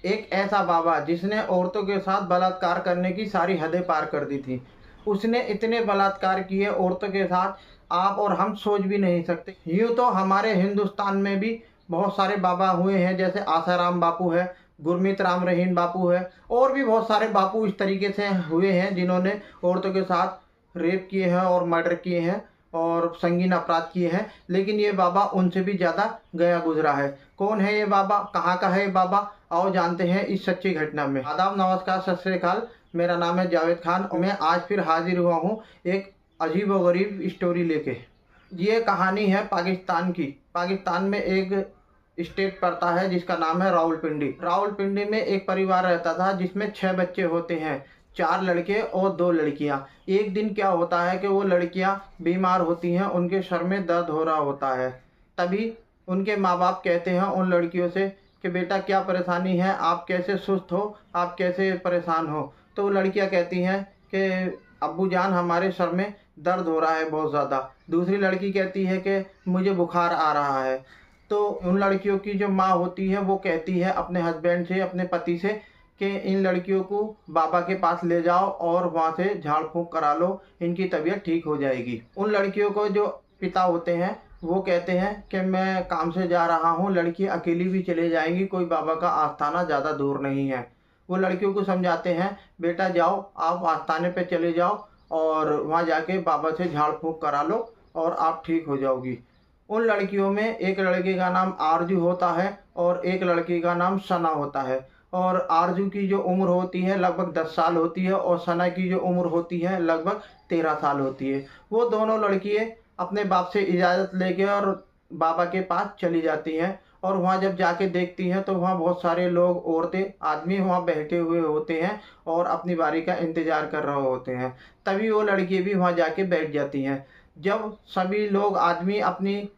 एक ऐसा बाबा जिसने औरतों के साथ बलात्कार करने की सारी हदें पार कर दी थी। उसने इतने बलात्कार किए औरतों के साथ, आप और हम सोच भी नहीं सकते। यूँ तो हमारे हिंदुस्तान में भी बहुत सारे बाबा हुए हैं, जैसे आसाराम बापू है, गुरमीत राम रहीम बापू है, और भी बहुत सारे बापू इस तरीके से हुए हैं जिन्होंने औरतों के साथ रेप किए हैं और मर्डर किए हैं और संगीन अपराध किए हैं। लेकिन ये बाबा उनसे भी ज़्यादा गया गुजरा है। कौन है ये बाबा, कहाँ का है ये बाबा, आओ जानते हैं इस सच्ची घटना में। आदाब, नमस्कार, सत श्री अकाल। मेरा नाम है जावेद खान और मैं आज फिर हाजिर हुआ हूँ एक अजीब व गरीब स्टोरी लेके। ये कहानी है पाकिस्तान की। पाकिस्तान में एक स्टेट पड़ता है जिसका नाम है रावलपिंडी। रावलपिंडी में एक परिवार रहता था जिसमें 6 बच्चे होते हैं, 4 लड़के और 2 लड़कियां। एक दिन क्या होता है कि वो लड़कियां बीमार होती हैं, उनके सर में दर्द हो रहा होता है। तभी उनके माँ बाप कहते हैं उन लड़कियों से कि बेटा क्या परेशानी है, आप कैसे सुस्त हो, आप कैसे परेशान हो। तो वो लड़कियां कहती हैं कि अब्बू जान हमारे सर में दर्द हो रहा है बहुत ज़्यादा। दूसरी लड़की कहती है कि मुझे बुखार आ रहा है। तो उन लड़कियों की जो माँ होती है वो कहती है अपने हस्बैंड से, अपने पति से, कि इन लड़कियों को बाबा के पास ले जाओ और वहाँ से झाड़ फूँक करा लो, इनकी तबीयत ठीक हो जाएगी। उन लड़कियों को जो पिता होते हैं वो कहते हैं कि मैं काम से जा रहा हूँ, लड़की अकेली भी चले जाएंगी, कोई बाबा का आस्थाना ज़्यादा दूर नहीं है। वो लड़कियों को समझाते हैं बेटा जाओ, आप आस्थाने पे चले जाओ और वहाँ जाके बाबा से झाड़ फूँक करा लो और आप ठीक हो जाओगी। उन लड़कियों में एक लड़के का नाम आरजू होता है और एक लड़की का नाम सना होता है। और आरजू की जो उम्र होती है लगभग 10 साल होती है और सना की जो उम्र होती है लगभग 13 साल होती है। वो दोनों लड़कियाँ अपने बाप से इजाज़त लेके और बाबा के पास चली जाती हैं। और वहाँ जब जाके देखती हैं तो वहाँ बहुत सारे लोग, औरतें, आदमी वहाँ बैठे हुए होते हैं और अपनी बारी का इंतज़ार कर रहे होते हैं। तभी वो लड़की भी वहाँ जाके बैठ जाती हैं। जब सभी लोग, आदमी, अपनी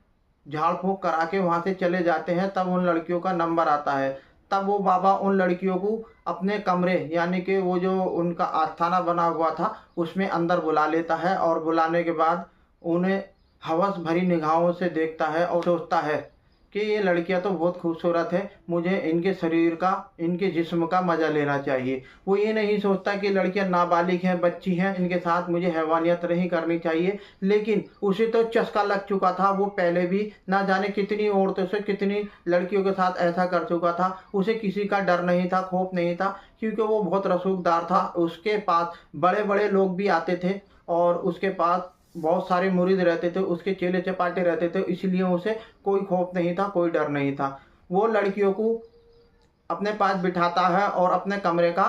झाड़ फूँक करा के वहाँ से चले जाते हैं तब उन लड़कियों का नंबर आता है। तब वो बाबा उन लड़कियों को अपने कमरे, यानी कि वो जो उनका आस्थाना बना हुआ था उसमें अंदर बुला लेता है और बुलाने के बाद उन्हें हवस भरी निगाहों से देखता है और सोचता है कि ये लड़कियां तो बहुत खूबसूरत है, मुझे इनके शरीर का, इनके जिस्म का मज़ा लेना चाहिए। वो ये नहीं सोचता कि लड़कियां नाबालिग हैं, बच्ची हैं, इनके साथ मुझे हैवानियत नहीं करनी चाहिए। लेकिन उसे तो चस्का लग चुका था, वो पहले भी ना जाने कितनी औरतों से, कितनी लड़कियों के साथ ऐसा कर चुका था। उसे किसी का डर नहीं था, खौफ नहीं था, क्योंकि वो बहुत रसूखदार था। उसके पास बड़े बड़े लोग भी आते थे और उसके पास बहुत सारे मुरीद रहते थे, उसके चेले चपाटे रहते थे, इसलिए उसे कोई खौफ नहीं था, कोई डर नहीं था। वो लड़कियों को अपने पास बिठाता है और अपने कमरे का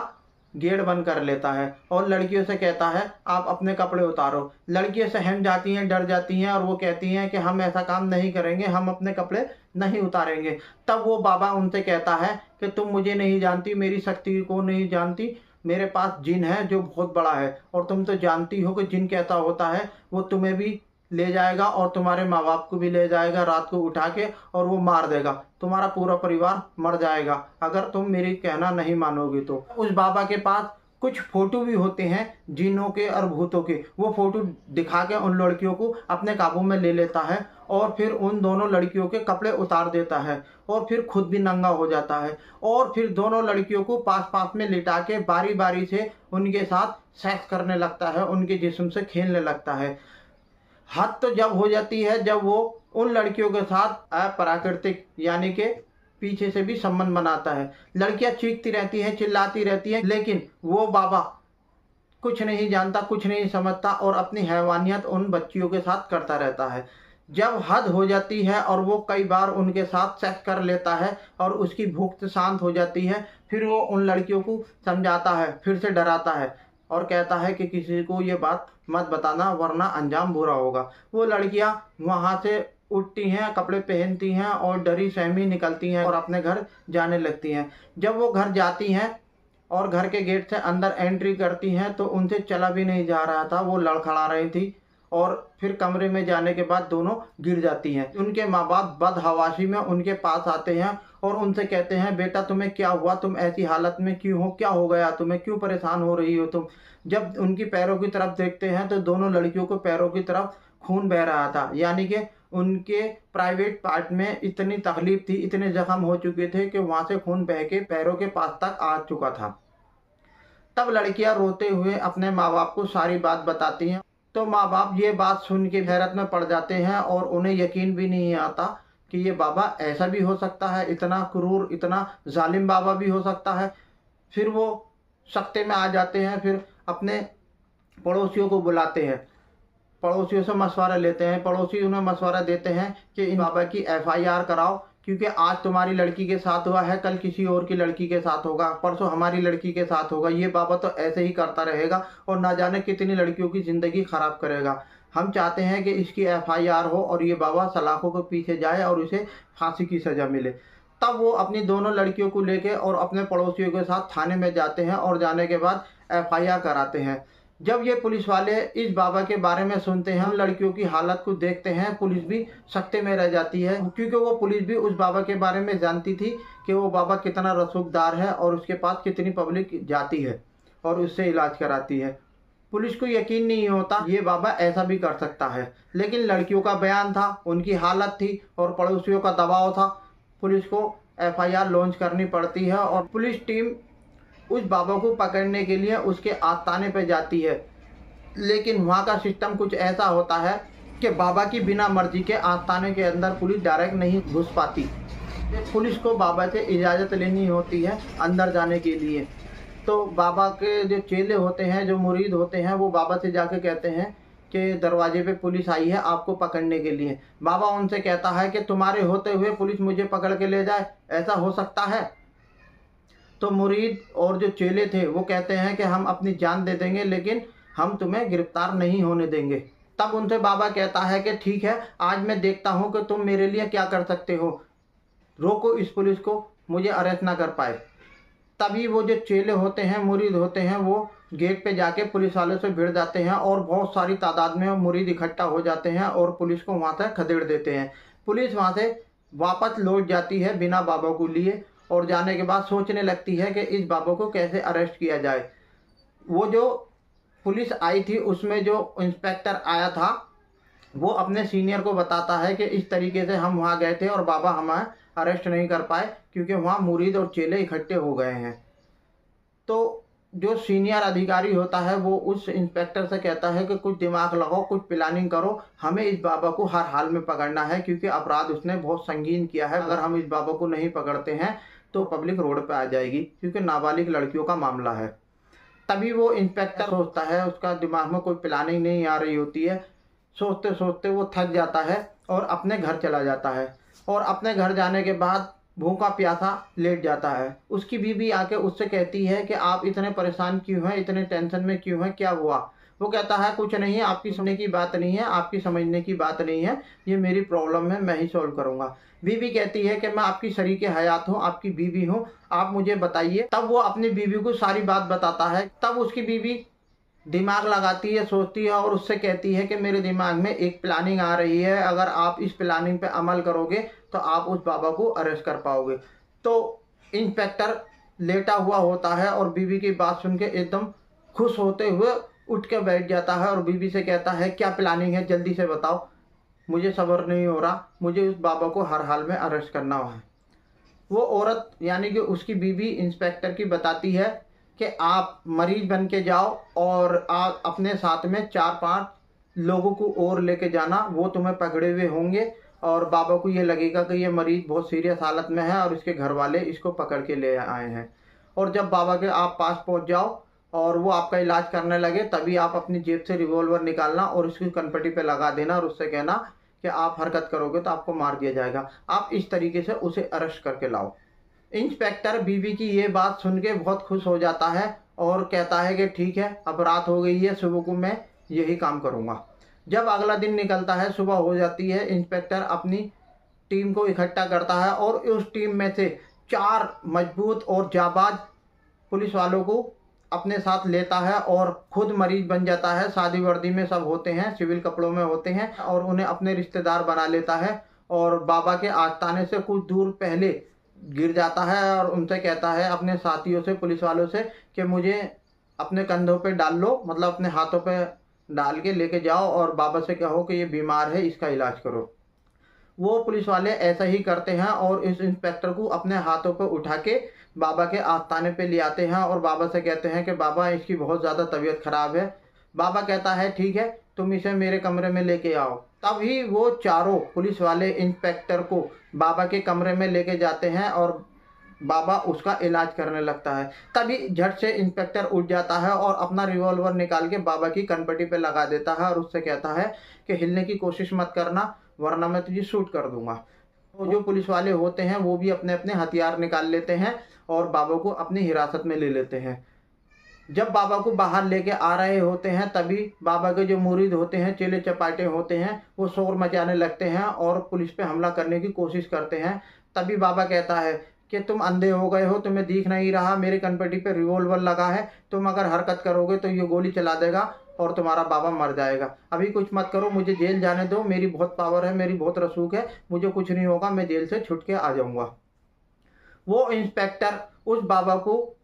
गेट बंद कर लेता है और लड़कियों से कहता है आप अपने कपड़े उतारो। लड़कियां सहम जाती हैं, डर जाती हैं और वो कहती हैं कि हम ऐसा काम नहीं करेंगे, हम अपने कपड़े नहीं उतारेंगे। तब वो बाबा उनसे कहता है कि तुम मुझे नहीं जानती, मेरी शक्ति को नहीं जानती, मेरे पास जिन है जो बहुत बड़ा है और तुम तो जानती हो कि जिन कैसा होता है। वो तुम्हें भी ले जाएगा और तुम्हारे माँ बाप को भी ले जाएगा रात को उठा के, और वो मार देगा, तुम्हारा पूरा परिवार मर जाएगा अगर तुम मेरी कहना नहीं मानोगे तो। उस बाबा के पास कुछ फोटो भी होते हैं जिनों के और भूतों के। वो फोटो दिखा के उन लड़कियों को अपने काबू में ले लेता है और फिर उन दोनों लड़कियों के कपड़े उतार देता है और फिर खुद भी नंगा हो जाता है और फिर दोनों लड़कियों को पास पास में लिटा के बारी बारी से उनके साथ सेक्स करने लगता है, उनके जिस्म से खेलने लगता है। हद तो जब हो जाती है जब वो उन लड़कियों के साथ अप्राकृतिक, यानी कि पीछे से भी संबंध बनाता है। लड़कियां चीखती रहती हैं, चिल्लाती रहती हैं, लेकिन वो बाबा कुछ नहीं जानता, कुछ नहीं समझता और अपनी हैवानियत उन बच्चियों के साथ करता रहता है। जब हद हो जाती है और वो कई बार उनके साथ सेक्स कर लेता है और उसकी भूख शांत हो जाती है, फिर वो उन लड़कियों को समझाता है, फिर से डराता है और कहता है कि किसी को ये बात मत बताना वरना अंजाम बुरा होगा। वो लड़कियां वहाँ से उठती हैं, कपड़े पहनती हैं और डरी सहमी निकलती हैं और अपने घर जाने लगती हैं। जब वो घर जाती हैं और घर के गेट से अंदर एंट्री करती हैं तो उनसे चला भी नहीं जा रहा था, वो लड़खड़ा रही थी और फिर कमरे में जाने के बाद दोनों गिर जाती हैं। उनके माँ बाप बदहवासी में उनके पास आते हैं और उनसे कहते हैं बेटा तुम्हें क्या हुआ, तुम ऐसी हालत में क्यों हो, क्या हो गया तुम्हें, क्यों परेशान हो रही हो तुम। जब उनकी पैरों की तरफ देखते हैं तो दोनों लड़कियों को पैरों की तरफ खून बह रहा था, यानी कि उनके प्राइवेट पार्ट में इतनी तकलीफ थी, इतने जख्म हो चुके थे कि वहाँ से खून बह के पैरों के पास तक आ चुका था। तब लड़कियां रोते हुए अपने माँ बाप को सारी बात बताती हैं। तो माँ बाप ये बात सुन के हैरत में पड़ जाते हैं और उन्हें यकीन भी नहीं आता कि ये बाबा ऐसा भी हो सकता है, इतना क्रूर, इतना जालिम बाबा भी हो सकता है। फिर वो सख्ते में आ जाते हैं, फिर अपने पड़ोसियों को बुलाते हैं, पड़ोसियों से मशवरा लेते हैं। पड़ोसी उन्हें मशवरा देते हैं कि इन बाबा की एफआईआर कराओ, क्योंकि आज तुम्हारी लड़की के साथ हुआ है, कल किसी और की लड़की के साथ होगा, परसों हमारी लड़की के साथ होगा। ये बाबा तो ऐसे ही करता रहेगा और ना जाने कितनी लड़कियों की ज़िंदगी ख़राब करेगा। हम चाहते हैं कि इसकी एफआईआर हो और ये बाबा सलाखों के पीछे जाए और उसे फांसी की सज़ा मिले। तब वो अपनी दोनों लड़कियों को लेके और अपने पड़ोसियों के साथ थाने में जाते हैं और जाने के बाद एफआईआर कराते हैं। जब ये पुलिस वाले इस बाबा के बारे में सुनते हैं, हम लड़कियों की हालत को देखते हैं, पुलिस भी सख्ते में रह जाती है, क्योंकि वो पुलिस भी उस बाबा के बारे में जानती थी कि वो बाबा कितना रसूखदार है और उसके पास कितनी पब्लिक जाती है और उससे इलाज कराती है। पुलिस को यकीन नहीं होता ये बाबा ऐसा भी कर सकता है, लेकिन लड़कियों का बयान था, उनकी हालत थी और पड़ोसियों का दबाव था। पुलिस को एफआईआर लॉन्च करनी पड़ती है और पुलिस टीम उस बाबा को पकड़ने के लिए उसके आस्थाने पर जाती है। लेकिन वहाँ का सिस्टम कुछ ऐसा होता है कि बाबा की बिना मर्जी के आस्थाने के अंदर पुलिस डायरेक्ट नहीं घुस पाती। पुलिस को बाबा से इजाज़त लेनी होती है अंदर जाने के लिए। तो बाबा के जो चेले होते हैं, जो मुरीद होते हैं, वो बाबा से जाके कहते हैं कि दरवाजे पे पुलिस आई है आपको पकड़ने के लिए। बाबा उनसे कहता है कि तुम्हारे होते हुए पुलिस मुझे पकड़ के ले जाए, ऐसा हो सकता है? तो मुरीद और जो चेले थे वो कहते हैं कि हम अपनी जान दे देंगे, लेकिन हम तुम्हें गिरफ्तार नहीं होने देंगे। तब उनसे बाबा कहता है कि ठीक है, आज मैं देखता हूँ कि तुम मेरे लिए क्या कर सकते हो, रोको इस पुलिस को, मुझे अरेस्ट ना कर पाए। तभी वो जो चेले होते हैं, मुरीद होते हैं, वो गेट पे जाके पुलिस वालों से भिड़ जाते हैं और बहुत सारी तादाद में मुरीद इकट्ठा हो जाते हैं और पुलिस को वहाँ से खदेड़ देते हैं। पुलिस वहाँ से वापस लौट जाती है बिना बाबा को लिए और जाने के बाद सोचने लगती है कि इस बाबा को कैसे अरेस्ट किया जाए। वो जो पुलिस आई थी उसमें जो इंस्पेक्टर आया था वो अपने सीनियर को बताता है कि इस तरीके से हम वहाँ गए थे और बाबा हमें अरेस्ट नहीं कर पाए क्योंकि वहाँ मुरीद और चेले इकट्ठे हो गए हैं। तो जो सीनियर अधिकारी होता है वो उस इंस्पेक्टर से कहता है कि कुछ दिमाग लगाओ, कुछ प्लानिंग करो, हमें इस बाबा को हर हाल में पकड़ना है क्योंकि अपराध उसने बहुत संगीन किया है। अगर हम इस बाबा को नहीं पकड़ते हैं तो पब्लिक रोड पे आ जाएगी, क्योंकि नाबालिग लड़कियों का मामला है। तभी वो इंस्पेक्टर सोचता है, उसका दिमाग में कोई प्लानिंग नहीं आ रही होती है, सोचते सोचते वो थक जाता है और अपने घर चला जाता है। और अपने घर जाने के बाद भूखा प्यासा लेट जाता है। उसकी बीवी आके उससे कहती है कि आप इतने परेशान क्यों हैं, इतने टेंशन में क्यों हैं, क्या हुआ? वो कहता है कुछ नहीं है, आपकी सुनने की बात नहीं है, आपकी समझने की बात नहीं है, ये मेरी प्रॉब्लम है, मैं ही सॉल्व करूँगा। बीवी कहती है कि मैं आपकी शरीके हयात हूँ, आपकी बीवी हूँ, आप मुझे बताइए। तब वो अपनी बीवी को सारी बात बताता है। तब उसकी बीवी दिमाग लगाती है, सोचती है और उससे कहती है कि मेरे दिमाग में एक प्लानिंग आ रही है, अगर आप इस प्लानिंग पे अमल करोगे तो आप उस बाबा को अरेस्ट कर पाओगे। तो इंस्पेक्टर लेटा हुआ होता है और बीवी की बात सुन के एकदम खुश होते हुए उठ के बैठ जाता है और बीवी से कहता है क्या प्लानिंग है, जल्दी से बताओ, मुझे सब्र नहीं हो रहा, मुझे उस बाबा को हर हाल में अरेस्ट करना है। वो औरत यानी कि उसकी बीवी इंस्पेक्टर की बताती है कि आप मरीज बन के जाओ और आप अपने साथ में 4-5 लोगों को और लेके जाना, वो तुम्हें पकड़े हुए होंगे और बाबा को ये लगेगा कि ये मरीज बहुत सीरियस हालत में है और इसके घर वाले इसको पकड़ के ले आए हैं। और जब बाबा के आप पास पहुंच जाओ और वो आपका इलाज करने लगे, तभी आप अपनी जेब से रिवॉल्वर निकालना और उसकी कनपटी पे लगा देना और उससे कहना कि आप हरकत करोगे तो आपको मार दिया जाएगा। आप इस तरीके से उसे अरेस्ट करके लाओ। इंस्पेक्टर बीवी की ये बात सुन के बहुत खुश हो जाता है और कहता है कि ठीक है, अब रात हो गई है, सुबह को मैं यही काम करूँगा। जब अगला दिन निकलता है, सुबह हो जाती है, इंस्पेक्टर अपनी टीम को इकट्ठा करता है और उस टीम में से 4 मजबूत और जाबाज पुलिस वालों को अपने साथ लेता है और खुद मरीज बन जाता है। शादी वर्दी में सब होते हैं, सिविल कपड़ों में होते हैं और उन्हें अपने रिश्तेदार बना लेता है और बाबा के आस्थाने से कुछ दूर पहले गिर जाता है और उनसे कहता है अपने साथियों से, पुलिस वालों से, कि मुझे अपने कंधों पे डाल लो, मतलब अपने हाथों पे डाल के लेके जाओ और बाबा से कहो कि ये बीमार है, इसका इलाज करो। वो पुलिस वाले ऐसा ही करते हैं और इस इंस्पेक्टर को अपने हाथों पर उठा के बाबा के आस्थाने पे ले आते हैं और बाबा से कहते हैं कि बाबा इसकी बहुत ज़्यादा तबीयत खराब है। बाबा कहता है ठीक है, तुम इसे मेरे कमरे में लेके आओ। तभी वो चारों पुलिस वाले इंस्पेक्टर को बाबा के कमरे में लेके जाते हैं और बाबा उसका इलाज करने लगता है। तभी झट से इंस्पेक्टर उठ जाता है और अपना रिवॉल्वर निकाल के बाबा की कनपटी पे लगा देता है और उससे कहता है कि हिलने की कोशिश मत करना वरना मैं तुझे शूट कर दूंगा। तो जो पुलिस वाले होते हैं वो भी अपने अपने हथियार निकाल लेते हैं और बाबा को अपनी हिरासत में ले लेते हैं। जब बाबा को बाहर लेके आ रहे होते हैं तभी बाबा के जो मुरीद होते हैं, चेले चपाटे होते हैं, वो शोर मचाने लगते हैं और पुलिस पे हमला करने की कोशिश करते हैं। तभी बाबा कहता है कि तुम अंधे हो गए हो, तुम्हें दिख नहीं रहा, मेरे कनपटी पे रिवॉल्वर लगा है, तुम अगर हरकत करोगे तो ये गोली चला देगा और तुम्हारा बाबा मर जाएगा। अभी कुछ मत करो, मुझे जेल जाने दो, मेरी बहुत पावर है, मेरी बहुत रसूख है, मुझे कुछ नहीं होगा, मैं जेल से छुट के आ जाऊंगा। वो इंस्पेक्टर उस बाबा को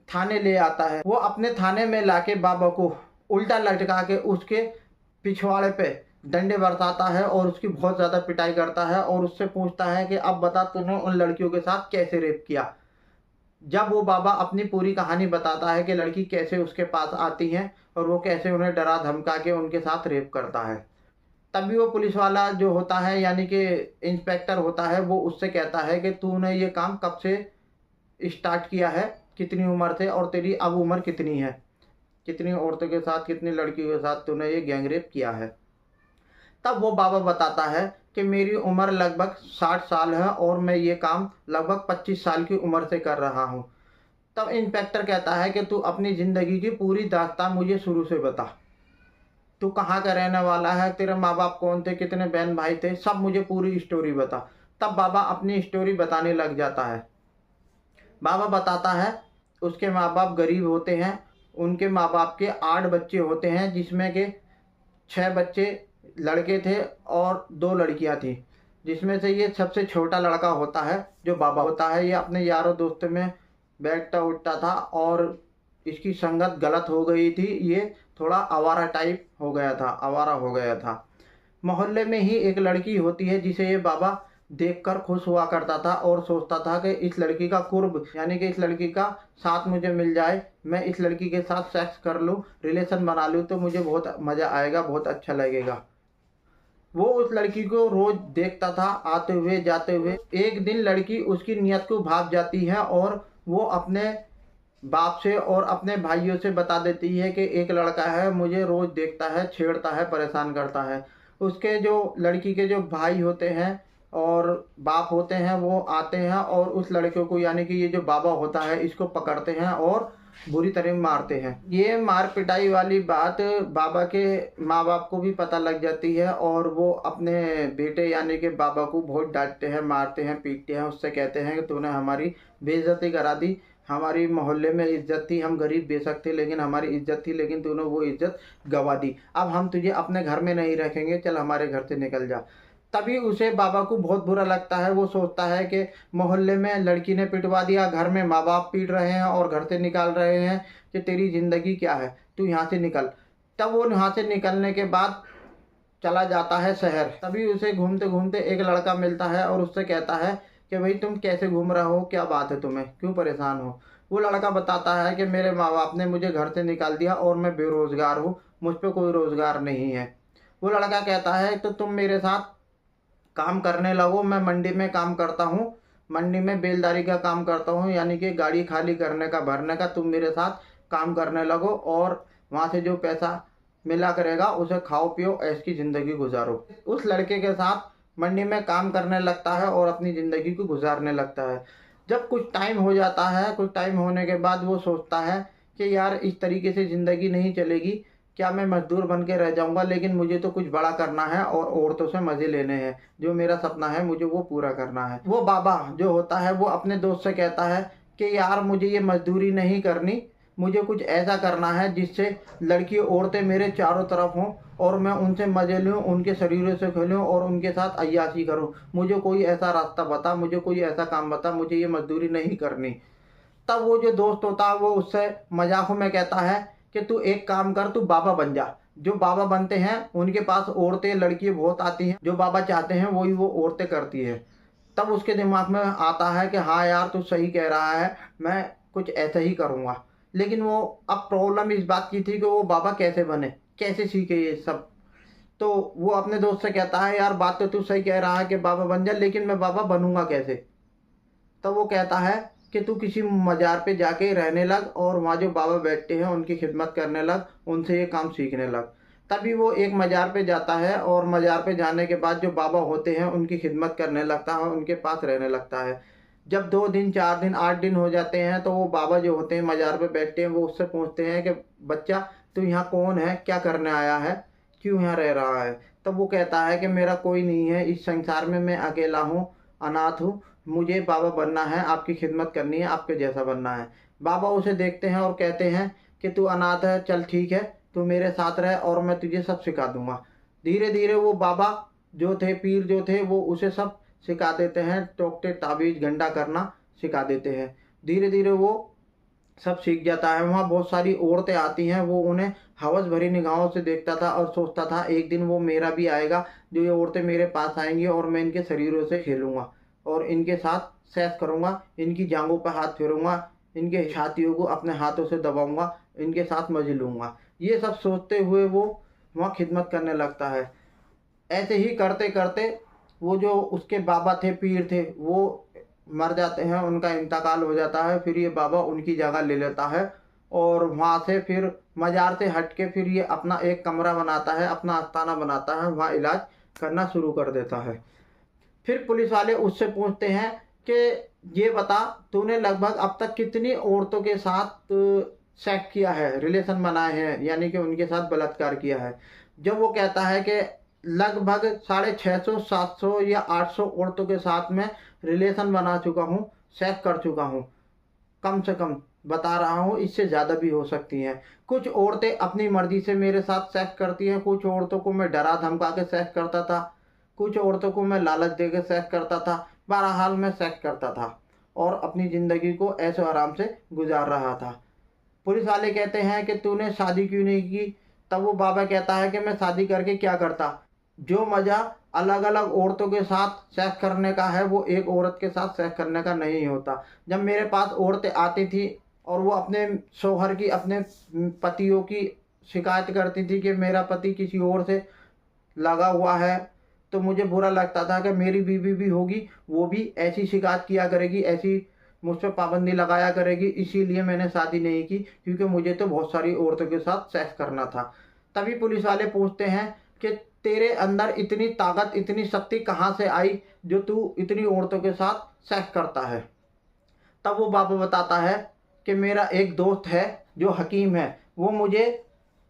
थाने ले आता है। वो अपने थाने में लाके बाबा को उल्टा लटका के उसके पिछवाड़े पे डंडे बरसाता है और उसकी बहुत ज़्यादा पिटाई करता है और उससे पूछता है कि अब बता तूने उन लड़कियों के साथ कैसे रेप किया। जब वो बाबा अपनी पूरी कहानी बताता है कि लड़की कैसे उसके पास आती हैं और वो कैसे उन्हें डरा धमका के उनके साथ रेप करता है, तभी वो पुलिस वाला जो होता है यानी कि इंस्पेक्टर होता है वो उससे कहता है कि तूने ये काम कब से स्टार्ट किया है, कितनी उम्र से, और तेरी अब उम्र कितनी है, कितनी औरतों के साथ, कितनी लड़कियों के साथ तूने ये गैंगरेप किया है। तब वो बाबा बताता है कि मेरी उम्र लगभग 60 साल है और मैं ये काम लगभग 25 साल की उम्र से कर रहा हूँ। तब इंस्पेक्टर कहता है कि तू अपनी ज़िंदगी की पूरी दास्तान मुझे शुरू से बता, तू कहाँ का रहने वाला है, तेरे माँ बाप कौन थे, कितने बहन भाई थे, सब मुझे पूरी स्टोरी बता। तब बाबा अपनी स्टोरी बताने लग जाता है। बाबा बताता है उसके माँ बाप गरीब होते हैं, उनके माँ बाप के 8 बच्चे होते हैं जिसमें के 6 बच्चे लड़के थे और 2 लड़कियां थी, जिसमें से ये सबसे छोटा लड़का होता है जो बाबा होता है। ये अपने यारों दोस्तों में बैठता उठता था और इसकी संगत गलत हो गई थी, ये थोड़ा आवारा टाइप हो गया था, आवारा हो गया था। मोहल्ले में ही एक लड़की होती है जिसे ये बाबा देखकर खुश हुआ करता था और सोचता था कि इस लड़की का कुर्ब यानी कि इस लड़की का साथ मुझे मिल जाए, मैं इस लड़की के साथ सेक्स कर लूँ, रिलेशन बना लूँ तो मुझे बहुत मज़ा आएगा, बहुत अच्छा लगेगा। वो उस लड़की को रोज देखता था आते हुए जाते हुए। एक दिन लड़की उसकी नियत को भाप जाती है और वो अपने बाप से और अपने भाइयों से बता देती है कि एक लड़का है, मुझे रोज देखता है, छेड़ता है, परेशान करता है। उसके जो लड़की के जो भाई होते हैं और बाप होते हैं वो आते हैं और उस लड़के को यानी कि ये जो बाबा होता है इसको पकड़ते हैं और बुरी तरह मारते हैं। ये मार पिटाई वाली बात बाबा के माँ बाप को भी पता लग जाती है और वो अपने बेटे यानी कि बाबा को बहुत डांटते हैं, मारते हैं, पीटते हैं। उससे कहते हैं कि तूने हमारी बेइज्जती करा दी, हमारी मोहल्ले में इज्जत थी, हम गरीब बेशक थे लेकिन हमारी इज्जत थी, लेकिन तूने वो इज्जत गवा दी। अब हम तुझे अपने घर में नहीं रखेंगे, चल हमारे घर से निकल जा। तभी उसे बाबा को बहुत बुरा लगता है। वो सोचता है कि मोहल्ले में लड़की ने पिटवा दिया, घर में माँ बाप पीट रहे हैं और घर से निकाल रहे हैं, कि तेरी ज़िंदगी क्या है, तू यहाँ से निकल। तब वो यहाँ से निकलने के बाद चला जाता है शहर। तभी उसे घूमते घूमते एक लड़का मिलता है और उससे कहता है कि भाई तुम कैसे घूम रहे हो, क्या बात है तुम्हें, क्यों परेशान हो। वो लड़का बताता है कि मेरे माँ बाप ने मुझे घर से निकाल दिया और मैं बेरोज़गार हूँ, मुझ पर कोई रोज़गार नहीं है। वो लड़का कहता है तो तुम मेरे साथ काम करने लगो, मैं मंडी में काम करता हूँ, मंडी में बेलदारी का काम करता हूँ यानी कि गाड़ी खाली करने का, भरने का। तुम मेरे साथ काम करने लगो और वहाँ से जो पैसा मिला करेगा उसे खाओ पियो, ऐश की ज़िंदगी गुजारो। उस लड़के के साथ मंडी में काम करने लगता है और अपनी ज़िंदगी को गुजारने लगता है। जब कुछ टाइम हो जाता है, कुछ टाइम होने के बाद वो सोचता है कि यार इस तरीके से ज़िंदगी नहीं चलेगी, क्या मैं मजदूर बन के रह जाऊंगा, लेकिन मुझे तो कुछ बड़ा करना है और औरतों से मज़े लेने हैं, जो मेरा सपना है मुझे वो पूरा करना है। वो बाबा जो होता है वो अपने दोस्त से कहता है कि यार मुझे ये मजदूरी नहीं करनी, मुझे कुछ ऐसा करना है जिससे लड़की औरतें मेरे चारों तरफ हों और मैं उनसे मज़े लूँ, उनके शरीरों से खेलूँ और उनके साथ अय्याशी करूँ। मुझे कोई ऐसा रास्ता बता, मुझे कोई ऐसा काम बता, मुझे ये मजदूरी नहीं करनी। तब वो जो दोस्त होता है वो उससे मजाक में कहता है कि तू एक काम कर, तू बाबा बन जा, जो बाबा बनते हैं उनके पास औरतें लड़कियां बहुत आती हैं, जो बाबा चाहते हैं वही वो औरतें करती है। तब उसके दिमाग में आता है कि हाँ यार तू सही कह रहा है, मैं कुछ ऐसा ही करूँगा। लेकिन वो अब प्रॉब्लम इस बात की थी कि वो बाबा कैसे बने, कैसे सीखे ये सब। तो वो अपने दोस्त से कहता है यार बात तो तू सही कह रहा है कि बाबा बन जा, लेकिन मैं बाबा बनूंगा कैसे। तब वो कहता है कि तू किसी मज़ार पे जाके रहने लग और वहाँ जो बाबा बैठते हैं उनकी खिदमत करने लग, उनसे ये काम सीखने लग। तभी वो एक मज़ार पे जाता है और मज़ार पे जाने के बाद जो बाबा होते हैं उनकी खिदमत करने लगता है, उनके पास रहने लगता है। जब 2 दिन 4 दिन 8 दिन हो जाते हैं तो वो बाबा जो होते हैं मज़ार पे बैठते हैं, वो उससे पूछते हैं कि बच्चा तू यहाँ कौन है, क्या करने आया है, क्यों यहाँ रह रहा है। तब वो कहता है कि मेरा कोई नहीं है इस संसार में, मैं अकेला हूँ, अनाथ हूँ, मुझे बाबा बनना है, आपकी खिदमत करनी है, आपके जैसा बनना है। बाबा उसे देखते हैं और कहते हैं कि तू अनाथ है, चल ठीक है, तू मेरे साथ रह और मैं तुझे सब सिखा दूंगा। धीरे धीरे वो बाबा जो थे, पीर जो थे, वो उसे सब सिखा देते हैं, टोकते ताबीज गंडा करना सिखा देते हैं। धीरे धीरे वो सब सीख जाता है। वहाँ बहुत सारी औरतें आती हैं, वो उन्हें हवस भरी निगाहों से देखता था और सोचता था एक दिन वो मेरा भी आएगा, जो ये औरतें मेरे पास आएंगी और मैं इनके शरीरों से खेलूंगा और इनके साथ सैर करूंगा, इनकी जांघों पर हाथ फेरूंगा, इनके छातियों को अपने हाथों से दबाऊंगा, इनके साथ मजे लूंगा। ये सब सोचते हुए वो वहाँ खिदमत करने लगता है। ऐसे ही करते करते वो जो उसके बाबा थे, पीर थे, वो मर जाते हैं, उनका इंतकाल हो जाता है। फिर ये बाबा उनकी जगह ले लेता है और वहाँ से फिर मज़ार से हट के फिर ये अपना एक कमरा बनाता है, अपना आस्थाना बनाता है, वहाँ इलाज करना शुरू कर देता है। फिर पुलिस वाले उससे पूछते हैं कि ये बता तूने लगभग अब तक कितनी औरतों के साथ सेक्स किया है, रिलेशन बनाए हैं, यानी कि उनके साथ बलात्कार किया है। जब वो कहता है कि लगभग 650 700 या 800 औरतों के साथ में रिलेशन बना चुका हूँ, सेक्स कर चुका हूँ, कम से कम बता रहा हूँ, इससे ज़्यादा भी हो सकती हैं। कुछ औरतें अपनी मर्जी से मेरे साथ सेक्स करती हैं, कुछ औरतों को मैं डरा धमका के सेक्स करता था, कुछ औरतों को मैं लालच दे के सेक्स करता था। बहरहाल मैं सेक्स करता था और अपनी ज़िंदगी को ऐशो आराम से गुजार रहा था। पुलिस वाले कहते हैं कि तूने शादी क्यों नहीं की। तब वो बाबा कहता है कि मैं शादी करके क्या करता, जो मज़ा अलग अलग औरतों के साथ सेक्स करने का है वो एक औरत के साथ सेक्स करने का नहीं होता। जब मेरे पास औरतें आती थी और वो अपने शौहर की, अपने पतियों की शिकायत करती थी कि मेरा पति किसी और से लगा हुआ है, तो मुझे बुरा लगता था कि मेरी बीवी भी होगी, वो भी ऐसी शिकायत किया करेगी, ऐसी मुझ पर पाबंदी लगाया करेगी। इसीलिए मैंने शादी नहीं की, क्योंकि मुझे तो बहुत सारी औरतों के साथ सेक्स करना था। तभी पुलिस वाले पूछते हैं कि तेरे अंदर इतनी ताकत, इतनी शक्ति कहाँ से आई जो तू इतनी औरतों के साथ सेक्स करता है। तब वो बाबा बताता है कि मेरा एक दोस्त है जो हकीम है, वो मुझे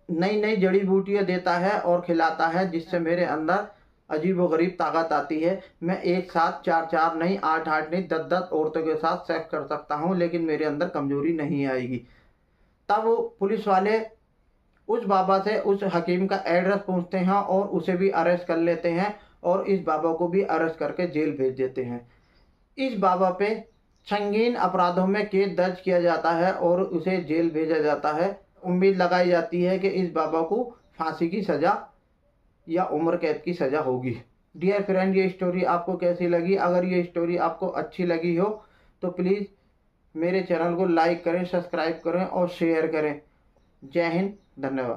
नई नई जड़ी बूटियाँ देता है और खिलाता है, जिससे मेरे अंदर अजीब व गरीब ताकत आती है। मैं एक साथ 4 4 नहीं, 8 8 नहीं, 10 10 औरतों के साथ सेक्स कर सकता हूँ, लेकिन मेरे अंदर कमजोरी नहीं आएगी। तब वो पुलिस वाले उस बाबा से उस हकीम का एड्रेस पूछते हैं और उसे भी अरेस्ट कर लेते हैं और इस बाबा को भी अरेस्ट करके जेल भेज देते हैं। इस बाबा पे संगीन अपराधों में केस दर्ज किया जाता है और उसे जेल भेजा जाता है। उम्मीद लगाई जाती है कि इस बाबा को फांसी की सज़ा या उम्र कैद की सज़ा होगी। डियर फ्रेंड, ये स्टोरी आपको कैसी लगी? अगर ये स्टोरी आपको अच्छी लगी हो तो प्लीज़ मेरे चैनल को लाइक करें, सब्सक्राइब करें और शेयर करें। जय हिंद, धन्यवाद।